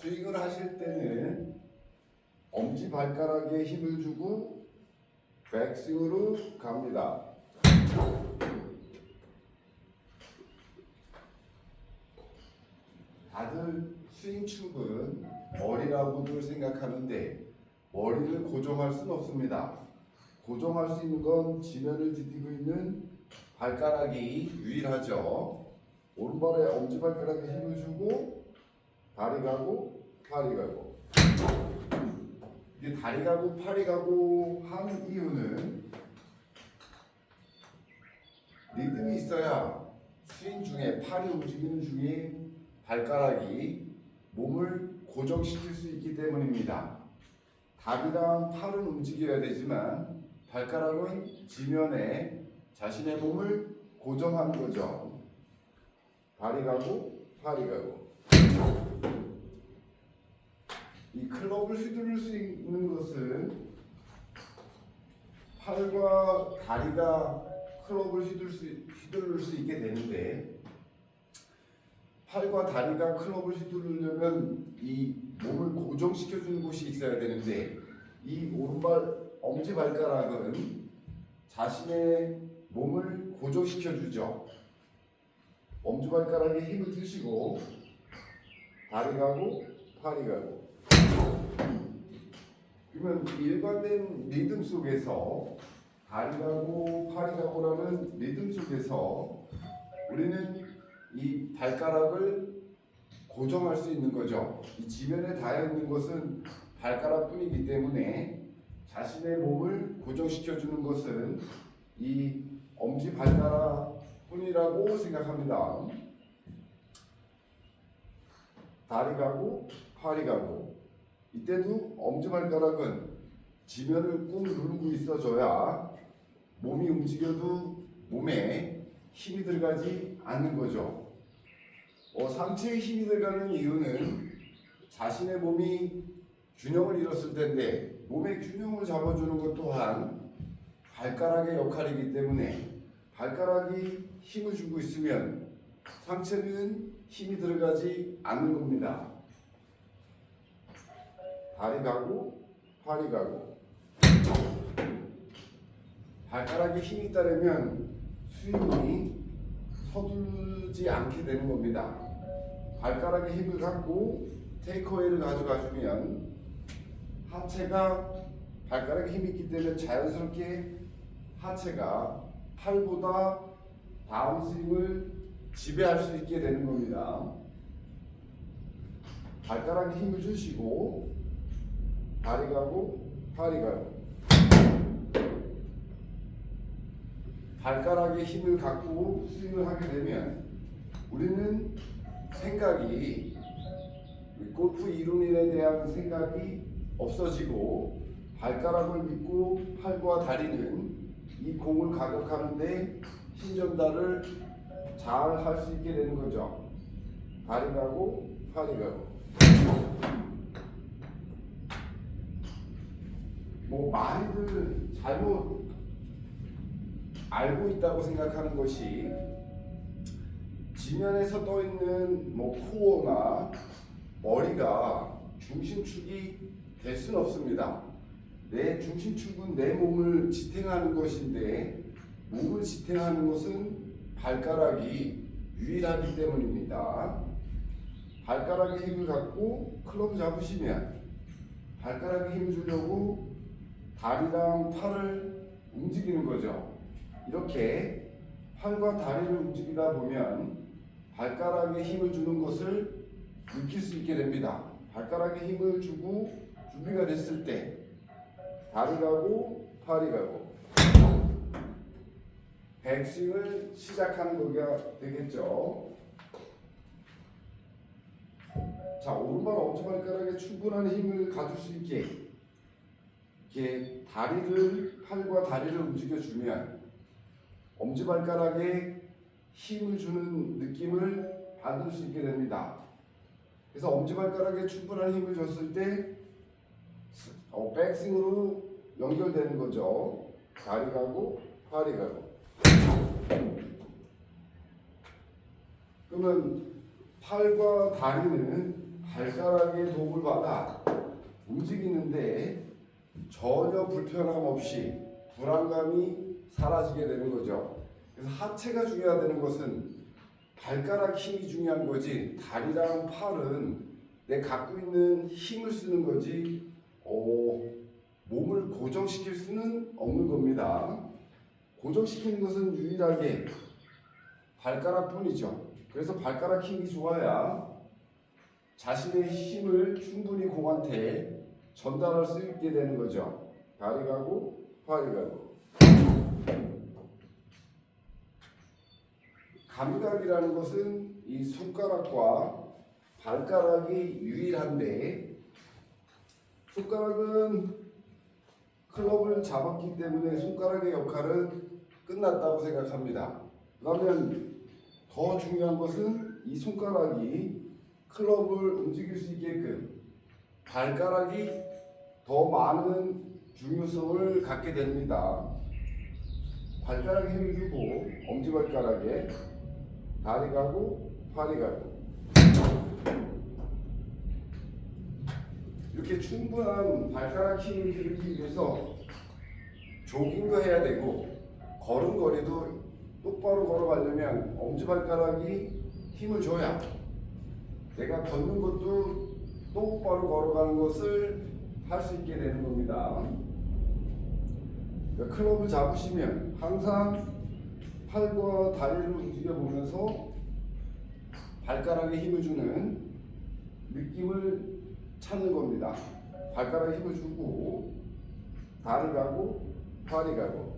스윙을 하실 때는 엄지발가락에 힘을 주고 백스윙으로 갑니다. 다들 스윙 축은 머리라고들 생각하는데 머리를 고정할 수는 없습니다. 고정할 수 있는 건 지면을 디디고 있는 발가락이 유일하죠. 오른발에 엄지발가락에 힘을 주고 다리 가고 팔이 가고. 이게 다리 가고 팔이 가고 하는 이유는 리듬이 있어야 스윙 중에 팔이 움직이는 중에 발가락이 몸을 고정시킬 수 있기 때문입니다. 다리랑 팔은 움직여야 되지만 발가락은 지면에 자신의 몸을 고정하는 거죠. 다리 가고 팔이 가고. 이 클럽을 휘두를 수 있는 것은 팔과 다리가 클럽을 휘두를 수 있게 되는데, 팔과 다리가 클럽을 휘두르려면 이 몸을 고정시켜주는 곳이 있어야 되는데, 이 오른발 엄지발가락은 자신의 몸을 고정시켜주죠. 엄지발가락에 힘을 주시고 다리 가고 팔이 가고. 그러면 일관된 리듬 속에서 다리 가고 팔이 가고라는 리듬 속에서 우리는 이 발가락을 고정할 수 있는 거죠. 이 지면에 닿아 있는 것은 발가락뿐이기 때문에 자신의 몸을 고정시켜 주는 것은 이 엄지발가락뿐이라고 생각합니다. 다리 가고 팔이 가고. 이때도 엄지발가락은 지면을 꾹 누르고 있어줘야 몸이 움직여도 몸에 힘이 들어가지 않는 거죠. 상체에 힘이 들어가는 이유는 자신의 몸이 균형을 잃었을 텐데 몸의 균형을 잡아주는 것 또한 발가락의 역할이기 때문에 발가락이 힘을 주고 있으면 상체는 힘이 들어가지 않는 겁니다. 다리 가고 팔이 가고. 발가락에 힘이 따르면 스윙이 서두르지 않게 되는 겁니다. 발가락에 힘을 갖고 테이크어웨이를 가져가주면 하체가 발가락에 힘이 있기 때문에 자연스럽게 하체가 팔보다 다음 스윙을 지배할 수 있게 되는 겁니다. 발가락에 힘을 주시고 다리 가고 팔이 가고. 발가락에 힘을 갖고 스윙을 하게 되면 우리는 생각이 골프 이론에 대한 생각이 없어지고 발가락을 믿고 팔과 다리는 이 공을 가격하는데 힘 전달을 잘 할 수 있게 되는 거죠. 다리 가고 팔이 가고. 많이들 잘못 알고 있다고 생각하는 것이 지면에서 떠 있는 코어나 머리가 중심축이 될 수는 없습니다. 내 중심축은 내 몸을 지탱하는 것인데 몸을 지탱하는 것은 발가락이 유일하기 때문입니다. 발가락에 힘을 갖고 클럽 잡으시면 발가락에 힘을 주려고 다리랑 팔을 움직이는 거죠. 이렇게 팔과 다리를 움직이다 보면 발가락에 힘을 주는 것을 느낄 수 있게 됩니다. 발가락에 힘을 주고 준비가 됐을 때 다리 가고 팔이 가고 백스윙을 시작하는 거가 되겠죠. 자, 오른발 엄지발가락에 충분한 힘을 가질 수 있게 이렇게 팔과 다리를 움직여주면 엄지발가락에 힘을 주는 느낌을 받을 수 있게 됩니다. 그래서 엄지발가락에 충분한 힘을 줬을 때 백스윙으로 연결되는 거죠. 다리 가고 팔이 가고. 그러면 팔과 다리는 발가락의 도움을 받아 움직이는데 전혀 불편함 없이 불안감이 사라지게 되는 거죠. 그래서 하체가 중요하다는 것은 발가락 힘이 중요한 거지 다리랑 팔은 내 갖고 있는 힘을 쓰는 거지 몸을 고정시킬 수는 없는 겁니다. 고정시키는 것은 유일하게 발가락뿐이죠. 그래서 발가락 힘이 좋아야 자신의 힘을 충분히 공한테 전달할 수 있게 되는 거죠. 다리 가고 팔이 가고. 감각이라는 것은 이 손가락과 발가락이 유일한데 손가락은 클럽을 잡았기 때문에 손가락의 역할은 끝났다고 생각합니다. 그러면 더 중요한 것은 이 손가락이 클럽을 움직일 수 있게끔 발가락이 더 많은 중요성을 갖게 됩니다. 발가락에 힘을 주고 엄지발가락에 다리 가고 팔이 가고 이렇게 충분한 발가락 힘을 기르기 위해서 조깅도 해야 되고 걸음걸이도 똑바로 걸어가려면 엄지발가락이 힘을 줘야 내가 걷는 것도 똑바로 걸어가는 것을 할 수 있게 되는 겁니다. 그러니까 클럽을 잡으시면 항상 팔과 다리를 움직여 보면서 발가락에 힘을 주는 느낌을 찾는 겁니다. 발가락에 힘을 주고 다리 가고 팔이 가고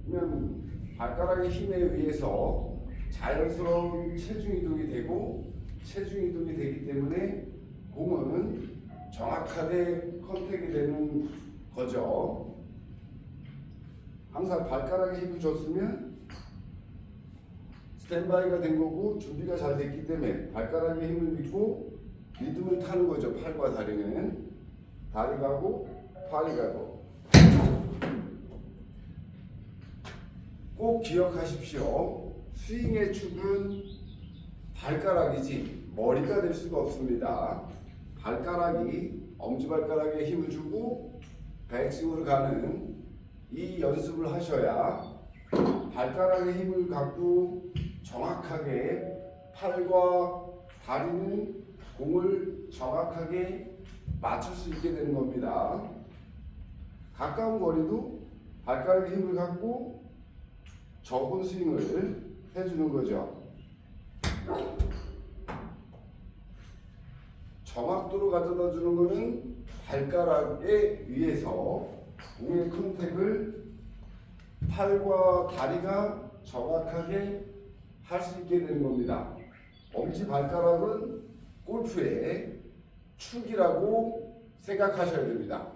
그러면 발가락의 힘에 의해서 자연스러운 체중 이동이 되고 체중 이동이 되기 때문에 공은 정확하게 컨택이 되는 거죠. 항상 발가락에 힘을 줬으면 스탠바이가 된 거고 준비가 잘 됐기 때문에 발가락에 힘을 믿고 리듬을 타는 거죠. 팔과 다리는 다리 가고 팔이 가고. 꼭 기억하십시오. 스윙의 축은 발가락이지 머리가 될 수가 없습니다. 발가락이 엄지발가락에 힘을 주고 백스윙으로 가는 이 연습을 하셔야 발가락에 힘을 갖고 정확하게 팔과 다리는 공을 정확하게 맞출 수 있게 되는 겁니다. 가까운 거리도 발가락에 힘을 갖고 적은 스윙을 해주는 거죠. 정확도로 가져다 주는 것은 발가락에 의해서 공의 컨택을 팔과 다리가 정확하게 할 수 있게 되는 겁니다. 엄지발가락은 골프의 축이라고 생각하셔야 됩니다.